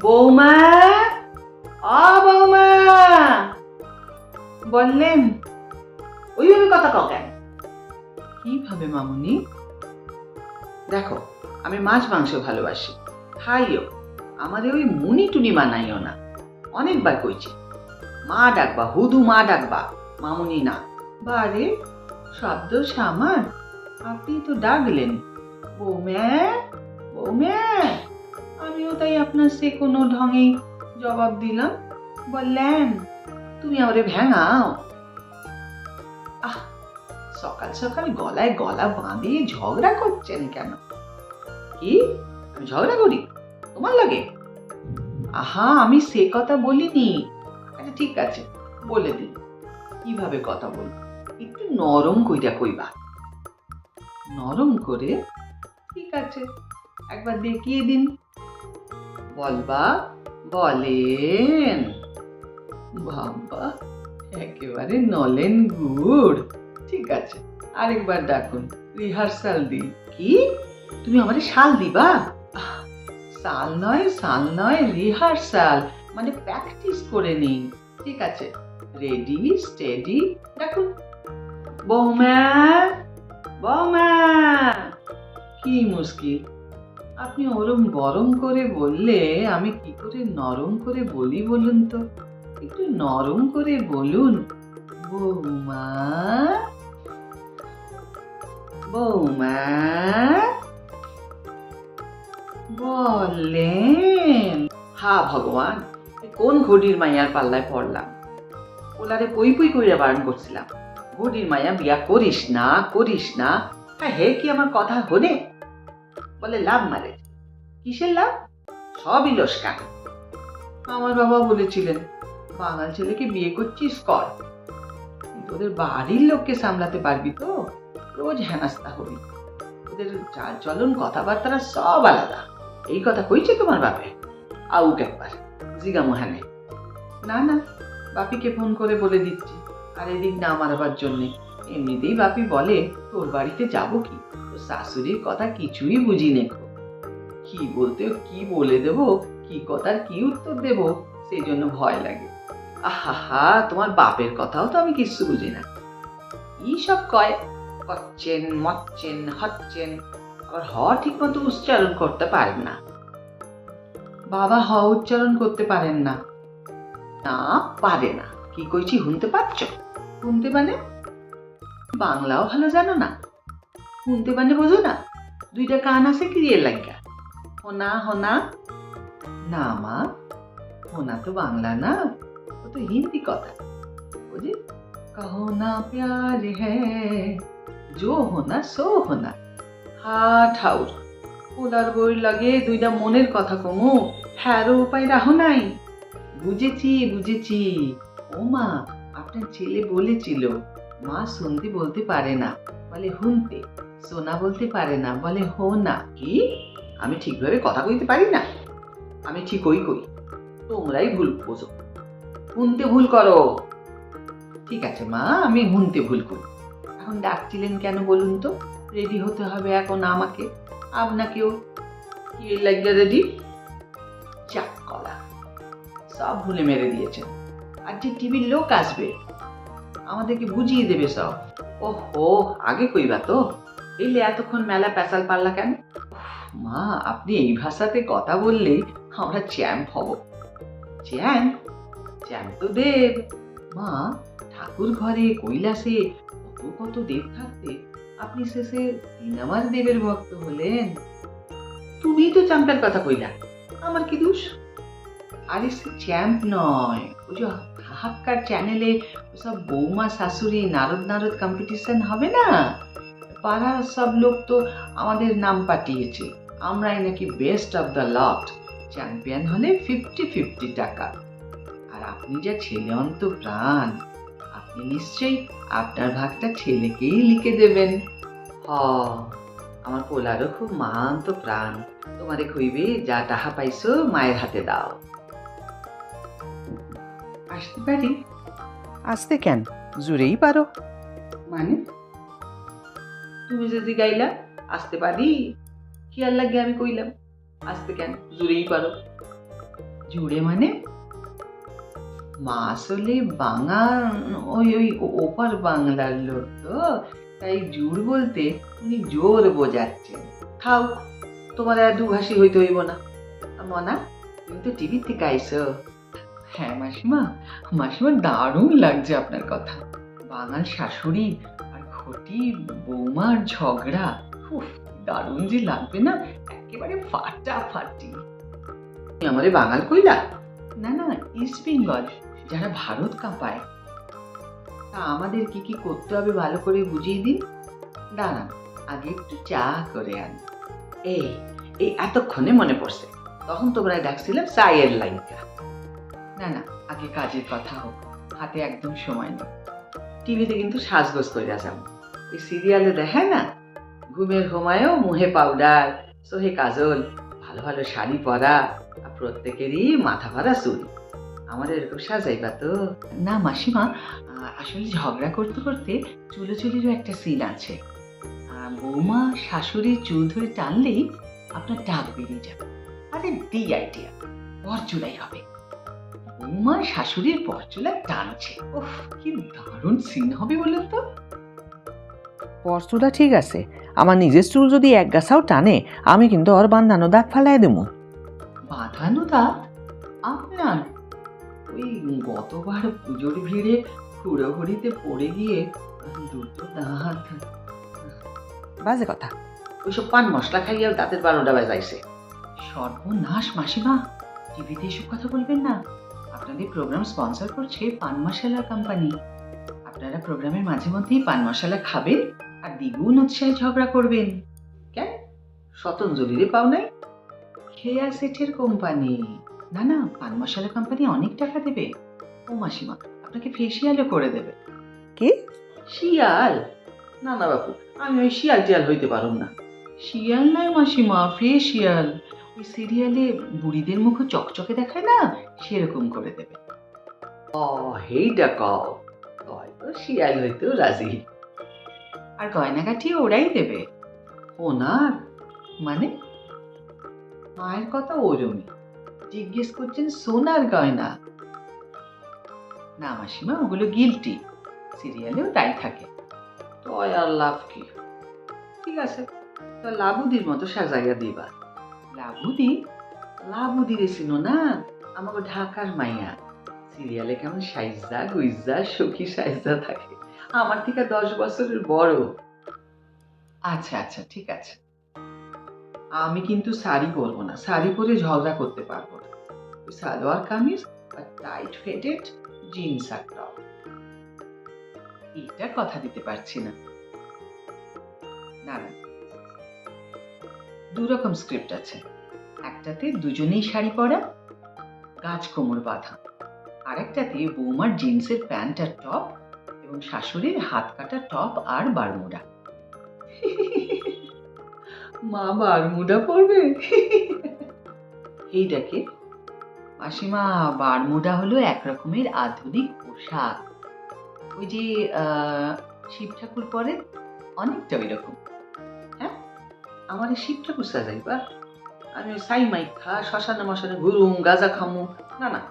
বৌমা, বৌমা বললেন, ওইভাবে কথা কও কেন? কিভাবে মামুনি? দেখো, আমি মাছ মাংস ভালোবাসি, খাইও। আমাদের ওই মুনি টুনি বানাইও না। অনেকবার কইছি, মা ডাকবা, হুদু মা ডাকবা, মামুনি না। বারে, শব্দ সামার, আপনি তো ডাকলেন বৌমা, বৌমা। আমিও তাই আপনার সে কোনো ঢঙেই জবাব দিলাম। বললেন, তুমি আমারে ভেঙাও। আহ, সকাল সকাল গলায় গলা বাঁধিয়ে ঝগড়া করছেন কেন? কি, আমি ঝগড়া করি তোমার লাগে? আহা, আমি সে কথা বলিনি। আচ্ছা ঠিক আছে, বলে দিন কিভাবে কথা বলবো। একটু নরম কইরা কইবা। নরম করে? ঠিক আছে, একবার দেখিয়ে দিন। বলবা, বলেন। বাবা, একেবারে নলেন গুড়। ঠিক আছে, আরেকবার ডাকুন, রিহার্সাল দিই। কি, তুমি আমারে শাল দিবা? সাল নয়, রিহার্সাল, মানে প্র্যাকটিস করে নিন। ঠিক আছে, রেডি স্টেডি, ডাকুন। বৌমা, বৌমা। কি মুশকিল, আপনি ওরম গরম করে বললে আমি কি করে নরম করে বলি বলুন তো? একটু নরম করে বলুন। বৌমা, বৌমা বললেন। হা ভগবান, কোন ঘটির মাইয়ার পাল্লায় পড়লাম? ওলারে পই পই কইরা বারণ করছিলাম, ঘটির মাইয়া বিয়া করিস না, করিস না। হ্যাঁ, হে কি আমার কথা হনে? বলে লাভ মারে। কিসের লাভ? সবই লোসকান। আমার বাবা বলেছিলেন, বাঙাল ছেলেকে বিয়ে করছিস কর, কিন্তু ওদের বাড়ির লোককে সামলাতে পারবি তো? রোজ হেনাস্তা হবি, ওদের চাল চলন কথাবার্তা সব আলাদা। এই কথা কইছে তোমার বাপে? আউক একবার, জিগা মোহানে। না না, বাপিকে ফোন করে বলে দিচ্ছি, আর এদিক না মারাবার জন্যে। এমনিতেই বাপি বলে, তোর বাড়িতে যাব কি, তোর শাশুড়ির কথা কিছুই বুঝি নেকো। কি বলতে কি বলে দেব, কি কথার কি উত্তর দেব, সেই জন্য ভয় লাগে। আহা, তোমার বাপের কথাও তো আমি কিছু বুঝি না। কি সব কয়, করছেন মচ্ছেন হচ্ছেন, আবার হ ঠিক মতো উচ্চারণ করতে পারেন না। বাবা হ উচ্চারণ করতে পারেন না? না, পারে না। কি কইছি শুনতে পাচ্ছ? শুনতে মানে? বাংলাও ভালো জানো না? শুনতে মানে বোঝো না? দুইটা কান আছে কি এর লাগা? হোনা হোনা? না মা, হোনা তো বাংলা না, ও তো হিন্দি কথা। বুঝি, কহো না প্যার হ্যায়, জো হোনা সো হোনা। হা ঠাউর, পোলার বই লাগে দুইটা মনের কথা কমু, হ্যারো উপায় রাহো নাই। বুঝেছি বুঝেছি। ও মা, আপনার ছেলে বলেছিল, মা শুনতে বলতে পারে না, বলে হুনতে। সোনা বলতে পারে না, বলে হো না। কি, আমি ঠিকভাবে কথা কইতে পারি না? আমি ঠিক ওই কই, তোমরাই ভুল বোঝো। হুনতে ভুল করো। ঠিক আছে মা, আমি হুনতে ভুল করি। এখন ডাকছিলেন কেন বলুন তো? রেডি হতে হবে এখন আমাকে, আপনাকেও। কি লাগিয়ে রেডি? চাক কলা, সব ভুলে মেরে দিয়েছেন। আর যে টিভির লোক আসবে, আমাদেরকে বুঝিয়ে দেবে সব। ওহো, আগে কইবা তো, এলে এতক্ষণ মেলা পেঁচাল পারলা কেন? মা, আপনি এই ভাষাতে কথা বললেই আমরা চ্যাম্প হব। চ্যাম্প? চ্যাম্প তো দেব। মা, ঠাকুর ঘরে কৈলাসে কত কত দেব থাকতে আপনি শেষে সিনেমার দেবের ভক্ত হলেন। তুমি তো চ্যাম্পের কথা কইলা, আমার কি দোষ? আরে সে চ্যাম্প নয়, ওই যে হাহাকার চ্যানেলে সব বৌমা শাশুড়ি নারদ নারদ কম্পিটিশন হবে না, পাড়ার সব লোক তো আমাদের নাম পাঠিয়েছে, আমরাই নাকি best of the lot, champion হলে 50-50 টাকা। আর আপনি যা ছেলে অন্ত প্রাণ, আপনি নিশ্চয়ই আপনার ভাগটা ছেলেকেই লিখে দেবেন। হ, আমার পোলারও খুব মা অন্ত প্রাণ, তোমারে কইবে যা টাহা পাইছো মায়ের হাতে দাও। আসতে পারি? আসতে কেন, জুড়েই পারো। মানে? তুমি যদি গাইলা আসতে পারি, কি আর লাগে আমি কইলাম আসতে কেন, জুড়েই পারো। জুড়ে মানে? মা আসলে বাঙাল, ওই ওই ওপার বাংলার লোক তো, তাই জুড় বলতে উনি জোর বোঝাচ্ছেন। থাও, তোমার আর দুভাষী হইতে হইব না। মনা, তুমি তো টিভির থেকে আইসো। হ্যাঁ মাসিমা, মাসিমা দারুণ লাগছে আপনার কথা। বাঙাল শাশুড়ি আর ঘটি বৌমার ঝগড়া, উফ, দারুণ যে লাগবে না, একেবারে ফাটাফাটি। তুমি আমারে বাঙাল কইলা? না না, ইস্ট বেঙ্গল, যারা ভারত কাঁপায়। তা আমাদের কি কি করতে হবে ভালো করে বুঝিয়ে দিন। দাঁড়ান, আগে একটু চা করে আন। এই এই এতক্ষণে মনে পড়ছে, তখন তোমরা ডাকছিলাম চায়ের লাইনটা। না না, আগে কাজের কথা হোক, হাতে একদম সময় নেই। টিভিতে কিন্তু সাজগোজ করে যাবো, এই সিরিয়ালে দেখায় না, ঘুমের ঘুমায়ও মুহে পাউডার, সোহে কাজল, ভালো ভালো শাড়ি পরা, আর প্রত্যেকেরই মাথা ভরা চুল। আমার এরকম সাজাইবা তো? না মাসিমা, আসলে ঝগড়া করতে করতে চুলোচুলিরও একটা সিন আছে। বৌমা শাশুড়ির চুল ধরে টানলেই আপনার ডাক বেরিয়ে যাবে। আরে দি আইডিয়া, পরচুলাই হবে। বৌমা শাশুড়ির পরচুলা টানছে, উফ কি দারুণ সিন হবে বলুন তো। পরশুটা ঠিক আছে, আমার নিজের চুল যদি এক গাছাও টানে, আমি কিন্তু ওর বান্ধানো দাগ ফালাই দেবো। বাঁধানো দাঁত আপনার? ওই গতবার পুজোর ভিড়ে হুড়োহুড়িতে পড়ে গিয়ে দুটো দাঁত। বাজে কথা। ওইসব পান মশলা খাইয়া দাঁতের 12টা বাজাইছে। সর্বনাশ মাসিমা, টিভিতে এসব কথা বলবেন না। আপনাদের প্রোগ্রাম স্পন্সর করছে পান মশলা কোম্পানি। আপনারা প্রোগ্রামের মাঝে মধ্যেই পান মশলা খাবেন আর দ্বিগুণ উৎসাহে ঝগড়া করবেন। কেন, শতঞ্জলিরে পাও নাই? খেয়া সেঠের কোম্পানি। না না, পান মশলা কোম্পানি অনেক টাকা দেবে। ও মাসিমা, আপনাকে ফেসিয়ালও করে দেবে। কি? শিয়াল? না না বাপু, আমি ওই শিয়াল টিয়াল হইতে পারুম না। শিয়াল নয় মাসিমা, ফেসিয়াল। ওই সিরিয়ালে বুড়িদের মুখ চকচকে দেখায় না, সেরকম করে দেবে। ও হেইটা কও, হয়তো শিয়াল হইতেও রাজি। আর গয়নাগাঠিও ওরাই দেবে। ওনার মানে? মায়ের কথা ওরমই, জিজ্ঞেস করছেন সোনার গয়না? না মাসিমা, ওগুলো গিল্টি, সিরিয়ালেও তাই থাকে। তো আর লাভ কি? ঠিক আছে, তো লাবুদির মতো সাজাইয়া দিবা। লাবুদি? লাবুদি রেছিল না, আমাকে ঢাকার মাইয়া। সিরিয়ালে কেমন সাইজা গুইজা সখী সাইজা থাকে, আমার থেকে 10 বছরের বড়। আচ্ছা আচ্ছা, ঠিক আছে। আমি কিন্তু শাড়ি পরবো না, শাড়ি পরে ঝগড়া করতে পারবো না। সালোয়ার কামিজ আর টাইট ফিটেড জিন্স আর টপ। এটা কথা দিতে পারছি না। না না, দুরকম স্ক্রিপ্ট আছে। একটাতে দুজনেই শাড়ি পরা, গাছ কোমর বাঁধা, আর একটাতে বৌমার জিন্সের প্যান্ট আর টপ এবং শাশুড়ির হাত কাটা টপ আর বারমুডা। মা বারমুডা পরবে? এইটাকে মাসিমা, বারমুডা হলো এক রকমের আধুনিক পোশাক। ওই যে শিব ঠাকুর পরে, অনেকটা ওই রকম। হ্যাঁ, আমার শিব ঠাকুর সাজাইবা? আমি সাই মাইখা শ্মশানে মশানে ঘুরুম, গাঁজা খামু? না না,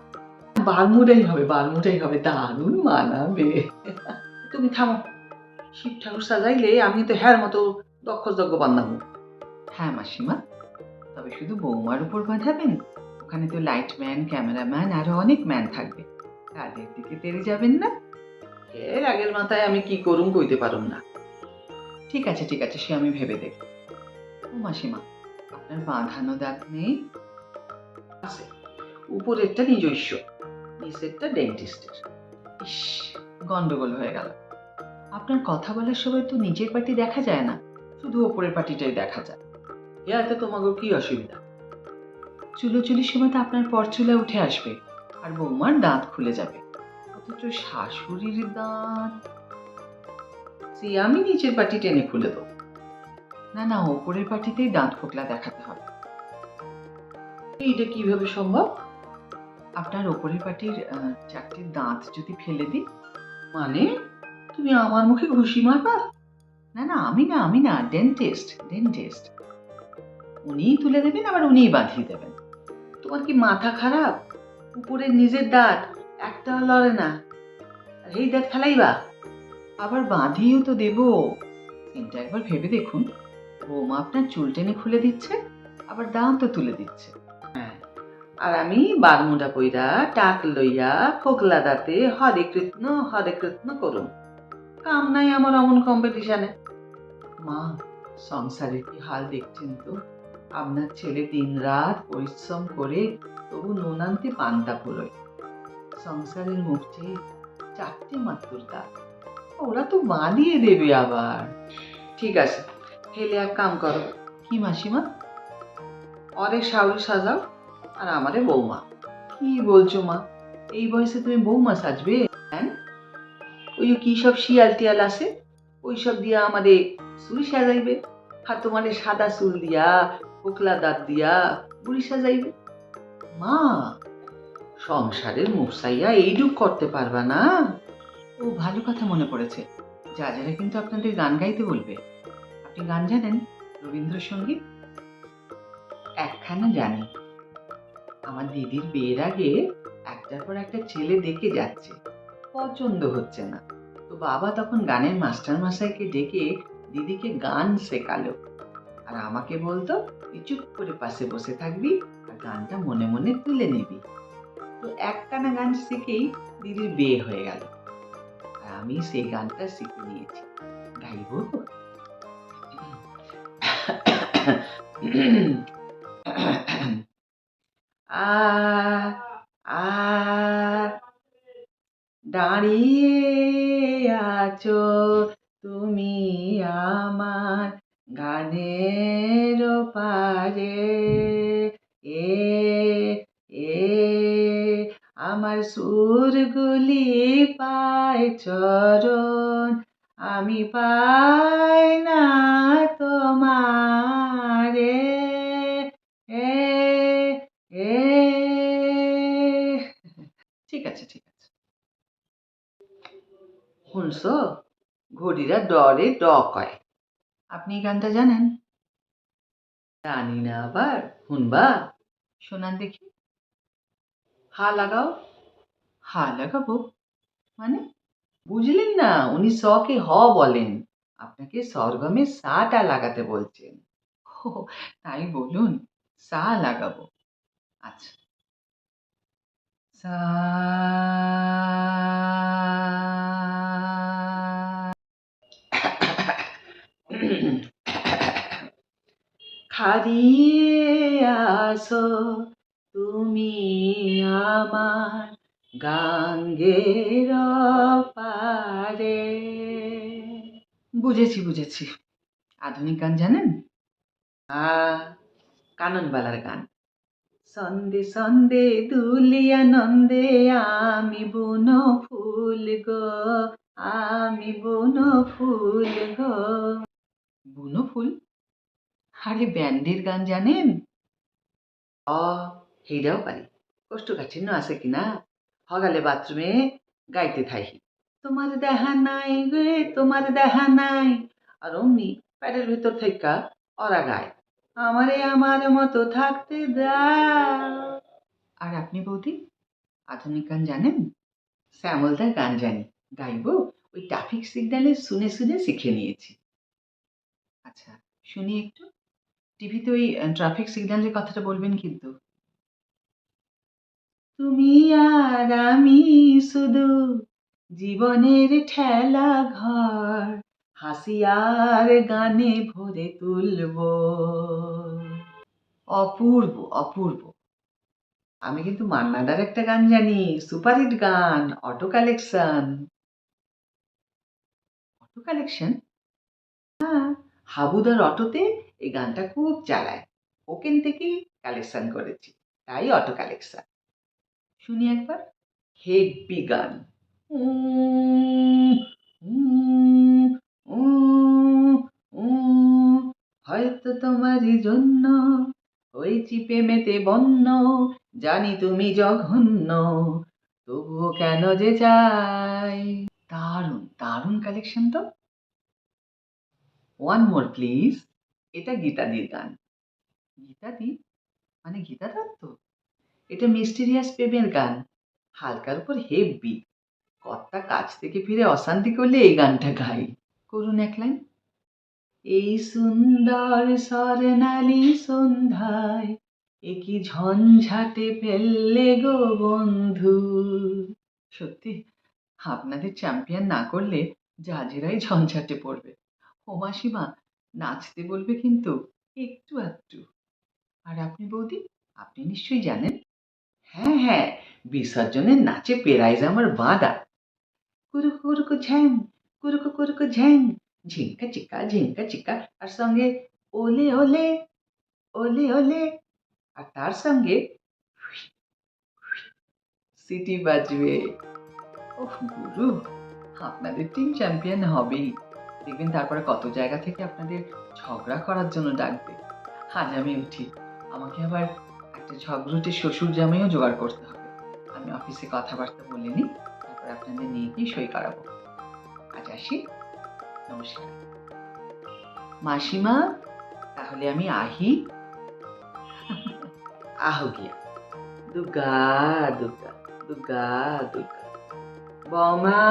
বারমুডাই হবে, বারমুডাই হবে, দারুণ মানাবে। তুমি থামো, শিব ঠাকুর সাজাইলে আমি তো হ্যার মতো দক্ষ যজ্ঞ বান্ধাবো। হ্যাঁ মাসিমা, তবে শুধু বৌমার উপর বাঁধাবেন? ওখানে তো লাইটম্যান, ক্যামেরাম্যান আরো অনেক ম্যান থাকবে, তাদের দিকে তেড়ে যাবেন না? এর আগের মাথায় আমি কি করুম কইতে পারুম না। ঠিক আছে ঠিক আছে, সে আমি ভেবে দেখব। ও মাসিমা, আপনার বাঁধানো দাঁত নেই? আছে, উপরেরটা নিজস্ব, নিচেরটা ডেন্টিস্টের। ইস, গন্ডগোল হয়ে গেল। আপনার কথা বলার সময় তো নিচের পাটি দেখা যায় না, শুধু ওপরের পাটিটাই দেখা যায়। এতে তোমাকে কি অসুবিধা? চুলোচুলির সময় তো আপনার পরচুলা উঠে আসবে আর বৌমার দাঁত খুলে যাবে, অথচ শাশুড়ির দাঁত সে আমি নিচের পাটি টেনে খুলে দেবো। না না, ওপরের পাটিতেই দাঁত খোকলা দেখাতে হবে। এইটা কিভাবে সম্ভব? আপনার ওপরের পাটির 4টি দাঁত যদি ফেলে দিই। মানে তুমি আমার মুখে ঘুষি মারবা? না না, আমি না, ডেন্টিস্ট। উনিই তুলে দেবেন, আবার উনিই বাঁধিয়ে দেবেন। তোমার কি মাথা খারাপ? কুকুরের নিজের দাঁত একটাও লড়ে না, আর এই দাঁত ফেলাইবা? আবার বাঁধিয়েও তো দেব। চিন্তা একবার ভেবে দেখুন, বৌমা আপনার চুল টেনে খুলে দিচ্ছে, আবার দাঁতও তুলে দিচ্ছে। হ্যাঁ, আর আমি বারমুডা পইরা টাক লইয়া ফোকলা দাঁতে হরে কৃষ্ণ করুন। কাম নাই আমার অমন কম্পিটিশনে। মা, সংসারের কি হাল দেখছেন তো? আপনার ছেলে দিনরাত পরিশ্রম করে তবু নুন আনতে পান্তা ফুরোয়। সংসারের মুখে 4টে মাত্র দাঁত, ওরা তো বাঁধিয়ে দেবে আবার। ঠিক আছে, হেলে এক কাম করো। কি মাসিমা? অরে শাউরি সাজাও আর আমারে বৌমা। কি বলছো মা, এই বয়সে তুমি বৌমা সাজবে? হ্যাঁ, ওই কি সব শিয়াল টিয়াল আছে, ওই সব দিয়া আমাদের চুল সাজাইবে, আর তোমারে সাদা চুল দিয়া পোকলা দাঁত দিয়া বুড়ি সাজাইবে। মা, সংসারের মুখ সাইয়া এইরূপ করতে পারবা না। ও, ভালো কথা মনে পড়েছে, যারা কিন্তু আপনাদের গান গাইতে বলবে। আপনি গান জানেন? রবীন্দ্রসঙ্গীত? একখানা জানি। আমার দিদির বিয়ের আগে একটার পর একটা ছেলে দেখে যাচ্ছে, পছন্দ হচ্ছে না, তো বাবা তখন গানের মাস্টার মশাইকে ডেকে দিদিকে গান শেখালো, আর আমাকে বলতো তুই চুপ করে পাশে বসে থাকবি আর গানটা মনে মনে তুলে নিবি। তো একখানা গান শিখেই দিদির বিয়ে হয়ে গেল, আর আমি সেই গানটা শিখে নিয়েছি। গাইব? আ আ দাঁড়িয়ে আছো তুমি আমার গানের পারে, এ এ আমার সুরগুলি পায় চরণ, আমি পাই না তোমারে, এ এ ঠিক আছে, ঠিক আছে। শুনছো, ঘড়িরা ডরে ড কয়। আপনি গানটা জানেন? জানি না আবার, শুনবা? শোনান দেখি। হা লাগাও। হা লাগাবো মানে? বুঝলেন না, উনি স কে হ বলেন, আপনাকে সরগমে সাটা লাগাতে বলছেন। ও, তাই বলুন, সা লাগাবো। আচ্ছা, সা। হারিয়ে আসো তুমি আমার গাঙ্গের পারে। বুঝেছি, বুঝেছি। আধুনিক গান জানেন? কাননবালার গান। সন্ধে সন্ধে দুলিয়া নন্দে আমি বুনো ফুল গো, আমি বুনো ফুল গো। বুনো ফুল? আরে ব্যান্ডের গান জানেন? সেইটাও পারি, কোষ্ঠকাঠিন্য আছে কিনা। হগালে বাথরুমে গাইতে থাকি, তোমার দেখা নাই গে, তোমার দেখা নাই, আর অমনি প্যাটের ভিতর থেকে ওরা গায়, আমারে আমার মতো থাকতে দাও। আর আপনি বৌদি, আধুনিক গান জানেন? শ্যামলদার গান জানি, গাইবো? ওই ট্রাফিক সিগন্যালে শুনে শুনে শিখে নিয়েছি। আচ্ছা, শুনি একটু। টিভিতে ওই ট্রাফিক সিগন্যালের কথাটা বলবেন কিন্তু। তুমি আর আমি শুধু জীবনের ঠেলা ঘর, হাসি আর গানে ভরে তুলব। অপূর্ব, অপূর্ব। আমি কিন্তু মান্নাদার একটা গান জানি, সুপারহিট গান, অটো কালেকশন। Auto collection? হাবুদার অটোতে এই গানটা খুব চালায়, ওখান থেকেই কালেকশন করেছি, তাই অটো কালেকশন। শুনি একবার। হেব্বি গান। উম, উম, উম, উম, হয়তো তোমারই জন্য হয়েছি প্রেমেতে বন্য, জানি তুমি জঘন্য, তবুও কেন যে চাই। দারুণ, দারুণ কালেকশন তো। One more please. এটা গীতাদির গান। গীতাদি মানে গীতা দত্ত? এটা মিস্টিরিয়াস প্রেমের গান, হালকার উপর হেভি। কর্তা কাজ থেকে ফিরে অশান্তি করলে এই গানটা গাই। করুন এক লাইন। এই সুন্দর স্বর্ণালী সন্ধ্যায় এ কি ঝঞ্ঝাটে ফেললে গো বন্ধু। সত্যি আপনাদের চ্যাম্পিয়ন না করলে জাজেরাই ঝঞ্ঝাটে পড়বে। ও মাসিমা, নাচতে বলবে কিন্তু একটু একটু। আর আপনি বৌদি, আপনি নিশ্চয়ই জানেন। হ্যাঁ হ্যাঁ, বিসর্জনের নাচে প্রাইজ আমার বাঁধা। কুরুকু কুরুকু ঝ্যাং, কুরুকু কুরুকু ঝ্যাং, ঝিঙ্কা চিকা, আর সঙ্গে ওলে ওলে, ওলে ওলে, আর তার সঙ্গে সিটি বাজবে। ওহ গুরু, আপনাদের টিম চ্যাম্পিয়ন হবেই। দেখবেন তারপরে কত জায়গা থেকে আপনাদের ঝগড়া করার জন্য ডাকবে। আজ আমি উঠি, আমাকে আবার একটা ঝগড়ুটে শ্বশুর জামাইও জোগাড় করতে হবে। আমি অফিসে কথাবার্তা বলে নিই, তারপর আপনাদের নিয়ে গিয়ে সই করাবো। আজ আসি, নমস্কার। মাসিমা, তাহলে আমি আহি। আহ গিয়া, দুর্গা দুর্গা, দুর্গা দুর্গা। বৌমা,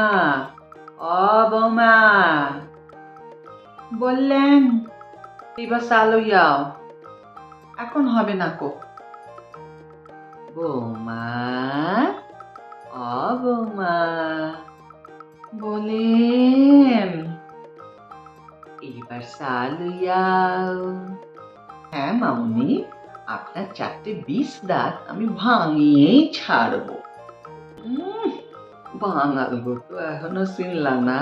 ও বৌমা, বললেন এবার চালো যাও, এখন হবে না কো। বৌমা, ও বৌমা, বলেন এবার চালো যাও। হ্যাঁ মামুনি, আপনার 4টে 20 দাঁত আমি ভাঙিয়েই ছাড়বো। বাঙাল গো তো এখনো চিনলা না।